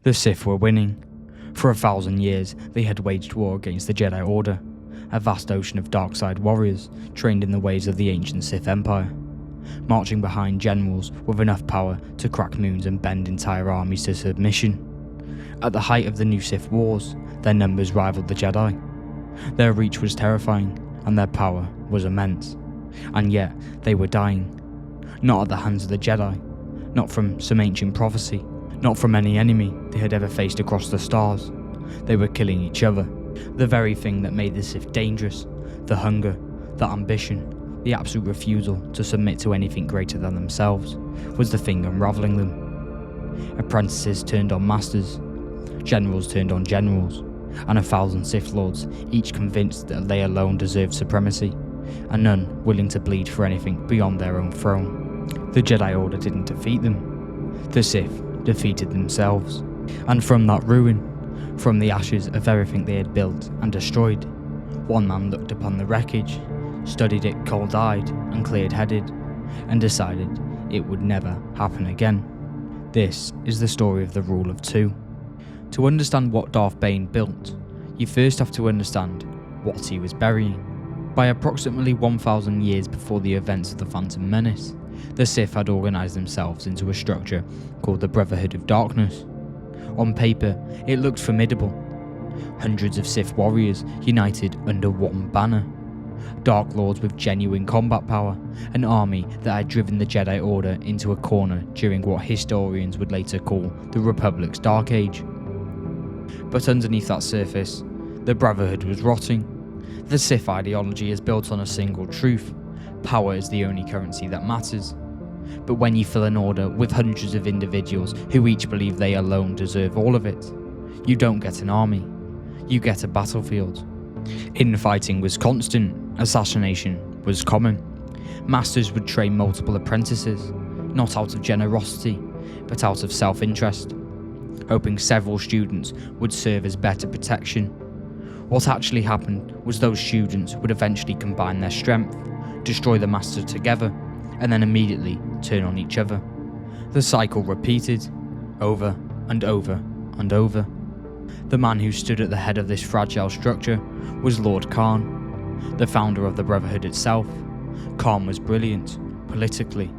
The Sith were winning. For 1,000 years, they had waged war against the Jedi Order, a vast ocean of dark side warriors trained in the ways of the ancient Sith Empire, marching behind generals with enough power to crack moons and bend entire armies to submission. At the height of the new Sith Wars, their numbers rivaled the Jedi. Their reach was terrifying, and their power was immense. And yet, they were dying. Not at the hands of the Jedi, not from some ancient prophecy, not from any enemy they had ever faced across the stars. They were killing each other. The very thing that made the Sith dangerous, the hunger, the ambition, the absolute refusal to submit to anything greater than themselves, was the thing unravelling them. Apprentices turned on masters, generals turned on generals, and 1,000 Sith Lords, each convinced that they alone deserved supremacy, and none willing to bleed for anything beyond their own throne. The Jedi Order didn't defeat them. The Sith defeated themselves. And from that ruin, from the ashes of everything they had built and destroyed, one man looked upon the wreckage, studied it cold-eyed and clear-headed, and decided it would never happen again. This is the story of the Rule of Two. To understand what Darth Bane built, you first have to understand what he was burying. By approximately 1,000 years before the events of the Phantom Menace, the Sith had organised themselves into a structure called the Brotherhood of Darkness. On paper, it looked formidable. Hundreds of Sith warriors united under one banner. Dark Lords with genuine combat power, an army that had driven the Jedi Order into a corner during what historians would later call the Republic's Dark Age. But underneath that surface, the Brotherhood was rotting. The Sith ideology is built on a single truth: power is the only currency that matters. But when you fill an order with hundreds of individuals who each believe they alone deserve all of it, you don't get an army, you get a battlefield. Infighting was constant, assassination was common. Masters would train multiple apprentices, not out of generosity, but out of self-interest, hoping several students would serve as better protection. What actually happened was those students would eventually combine their strength, destroy the master together, and then immediately turn on each other. The cycle repeated, over and over and over. The man who stood at the head of this fragile structure was Lord Khan, the founder of the Brotherhood itself. Khan was brilliant, politically.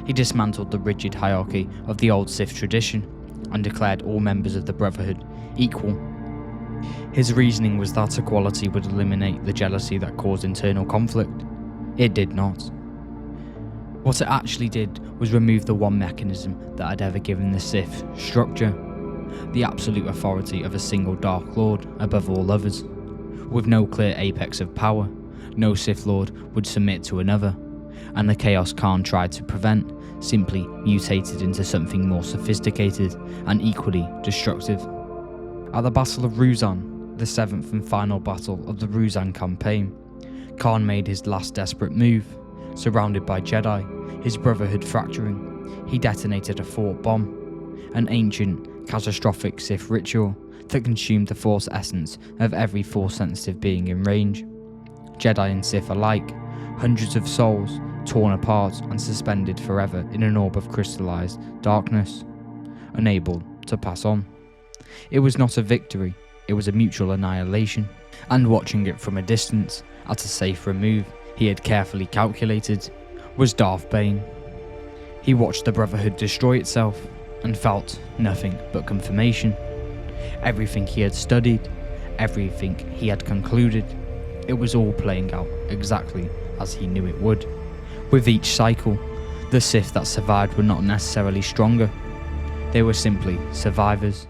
He dismantled the rigid hierarchy of the old Sith tradition and declared all members of the Brotherhood equal. His reasoning was that equality would eliminate the jealousy that caused internal conflict. It did not. What it actually did was remove the one mechanism that had ever given the Sith structure: the absolute authority of a single Dark Lord above all others. With no clear apex of power, no Sith Lord would submit to another, and the chaos Khan tried to prevent simply mutated into something more sophisticated and equally destructive. At the Battle of Ruzan, the seventh and final battle of the Ruzan campaign, Khan made his last desperate move. Surrounded by Jedi, his Brotherhood fracturing, he detonated a fort bomb, an ancient, catastrophic Sith ritual that consumed the Force essence of every Force-sensitive being in range. Jedi and Sith alike, hundreds of souls torn apart and suspended forever in an orb of crystallized darkness, unable to pass on. It was not a victory, it was a mutual annihilation, and watching it from a distance, at a safe remove he had carefully calculated, was Darth Bane. He watched the Brotherhood destroy itself and felt nothing but confirmation. Everything he had studied, everything he had concluded, it was all playing out exactly as he knew it would. With each cycle, the Sith that survived were not necessarily stronger. They were simply survivors.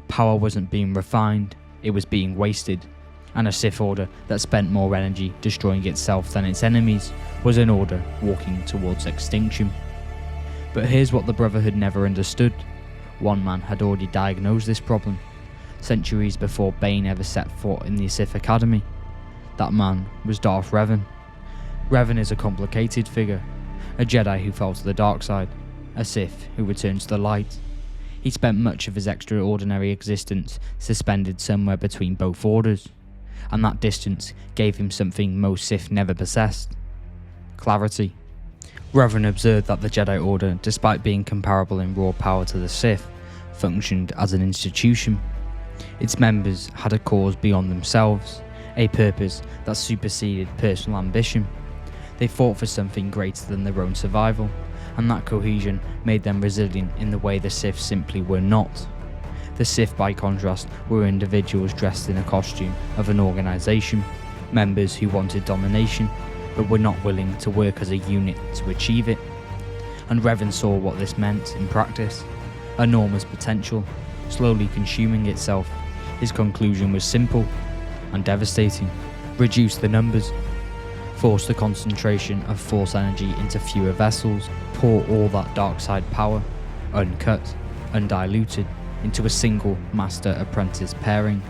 Power wasn't being refined, it was being wasted. And a Sith Order that spent more energy destroying itself than its enemies was an order walking towards extinction. But here's what the Brotherhood never understood. One man had already diagnosed this problem, centuries before Bane ever set foot in the Sith Academy. That man was Darth Revan. Revan is a complicated figure, a Jedi who fell to the dark side, a Sith who returned to the light. He spent much of his extraordinary existence suspended somewhere between both orders, and that distance gave him something most Sith never possessed: clarity. Revan observed that the Jedi Order, despite being comparable in raw power to the Sith, functioned as an institution. Its members had a cause beyond themselves, a purpose that superseded personal ambition. They fought for something greater than their own survival, and that cohesion made them resilient in the way the Sith simply were not. The Sith, by contrast, were individuals dressed in a costume of an organisation, members who wanted domination, but were not willing to work as a unit to achieve it. And Revan saw what this meant in practice: enormous potential, slowly consuming itself. His conclusion was simple and devastating: reduce the numbers, force the concentration of Force energy into fewer vessels, pour all that dark side power, uncut, undiluted, into a single master-apprentice pairing,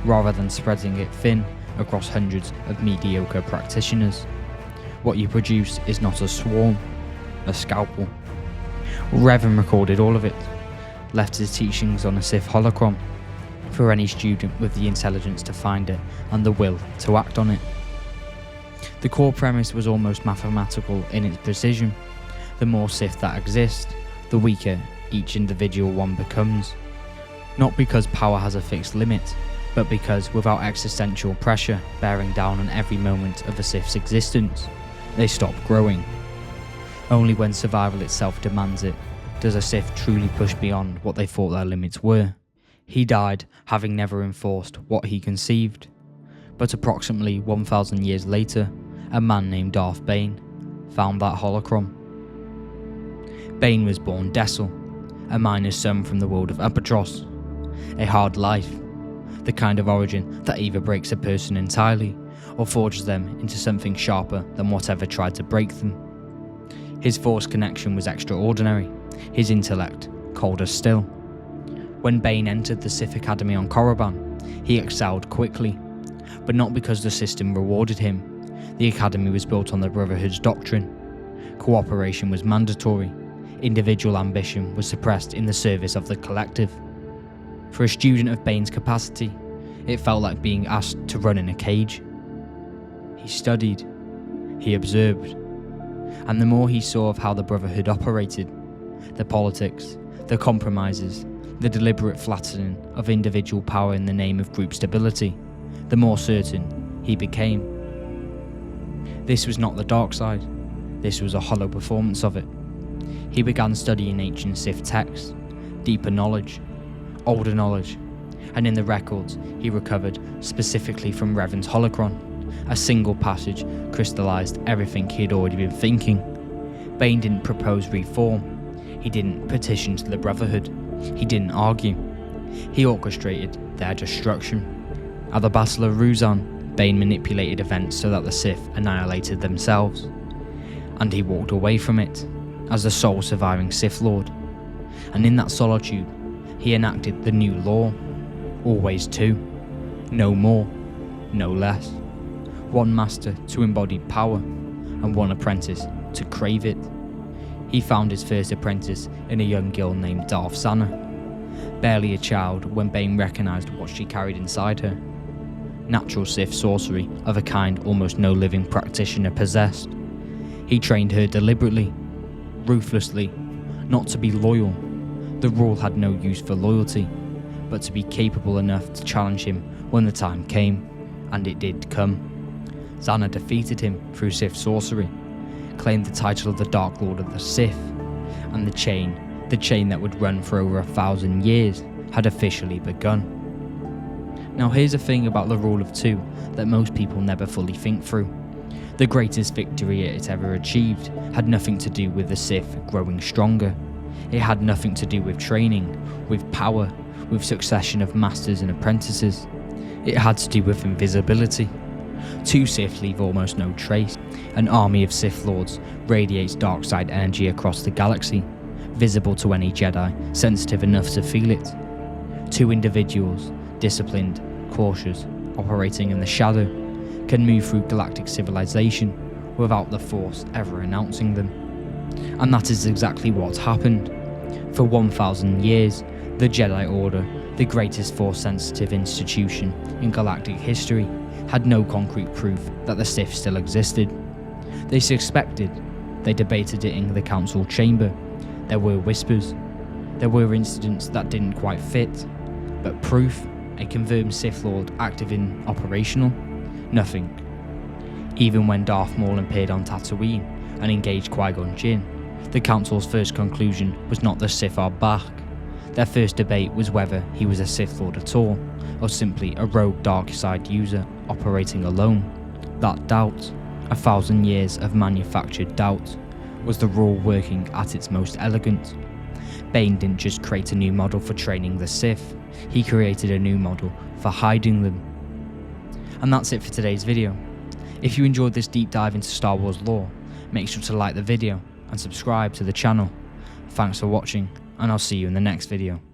rather than spreading it thin across hundreds of mediocre practitioners. What you produce is not a swarm, a scalpel. Revan recorded all of it, left his teachings on a Sith holocron for any student with the intelligence to find it and the will to act on it. The core premise was almost mathematical in its precision. The more Sith that exist, the weaker each individual one becomes. Not because power has a fixed limit, but because without existential pressure bearing down on every moment of a Sith's existence, they stop growing. Only when survival itself demands it does a Sith truly push beyond what they thought their limits were. He died having never enforced what he conceived. But approximately 1,000 years later, a man named Darth Bane found that holocron. Bane was born Dessel, a miner's son from the world of Apatros. A hard life, the kind of origin that either breaks a person entirely or forges them into something sharper than whatever tried to break them. His Force connection was extraordinary, his intellect cold as steel. When Bane entered the Sith Academy on Korriban, he excelled quickly, but not because the system rewarded him. The Academy was built on the Brotherhood's doctrine. Cooperation was mandatory. Individual ambition was suppressed in the service of the collective. For a student of Bane's capacity, it felt like being asked to run in a cage. He studied, he observed, and the more he saw of how the Brotherhood operated, the politics, the compromises, the deliberate flattening of individual power in the name of group stability, the more certain he became. This was not the dark side, this was a hollow performance of it. He began studying ancient Sith texts, deeper knowledge, older knowledge, and in the records he recovered specifically from Revan's holocron, a single passage crystallized everything he had already been thinking. Bane didn't propose reform, he didn't petition to the Brotherhood, he didn't argue, he orchestrated their destruction. At the Battle of Ruzan, Bane manipulated events so that the Sith annihilated themselves, and he walked away from it as the sole surviving Sith Lord. And in that solitude, he enacted the new law: always two, no more, no less. One master to embody power, and one apprentice to crave it. He found his first apprentice in a young girl named Darth Sana, barely a child when Bane recognised what she carried inside her. Natural Sith sorcery of a kind almost no living practitioner possessed. He trained her deliberately, ruthlessly, not to be loyal. The rule had no use for loyalty, but to be capable enough to challenge him when the time came, and it did come. Zana defeated him through Sith sorcery, claimed the title of the Dark Lord of the Sith, and the chain that would run for over 1,000 years, had officially begun. Now here's the thing about the rule of two that most people never fully think through. The greatest victory it ever achieved had nothing to do with the Sith growing stronger. It had nothing to do with training, with power, with succession of masters and apprentices. It had to do with invisibility. Two Sith leave almost no trace. An army of Sith Lords radiates dark side energy across the galaxy, visible to any Jedi sensitive enough to feel it. Two individuals, disciplined, cautious, operating in the shadow, can move through galactic civilization without the Force ever announcing them. And that is exactly what happened. For 1,000 years, the Jedi Order, the greatest Force-sensitive institution in galactic history, had no concrete proof that the Sith still existed. They suspected, they debated it in the council chamber, there were whispers, There were incidents that didn't quite fit, but proof, a confirmed Sith Lord active and operational? Nothing. Even when Darth Maul appeared on Tatooine and engaged Qui-Gon Jinn, the Council's first conclusion was not the Sith are back. Their first debate was whether he was a Sith Lord at all, or simply a rogue dark side user operating alone. That doubt, 1,000 years of manufactured doubt, was the rule working at its most elegant. Bane didn't just create a new model for training the Sith, he created a new model for hiding them. And that's it for today's video. If you enjoyed this deep dive into Star Wars lore, make sure to like the video and subscribe to the channel. Thanks for watching, and I'll see you in the next video.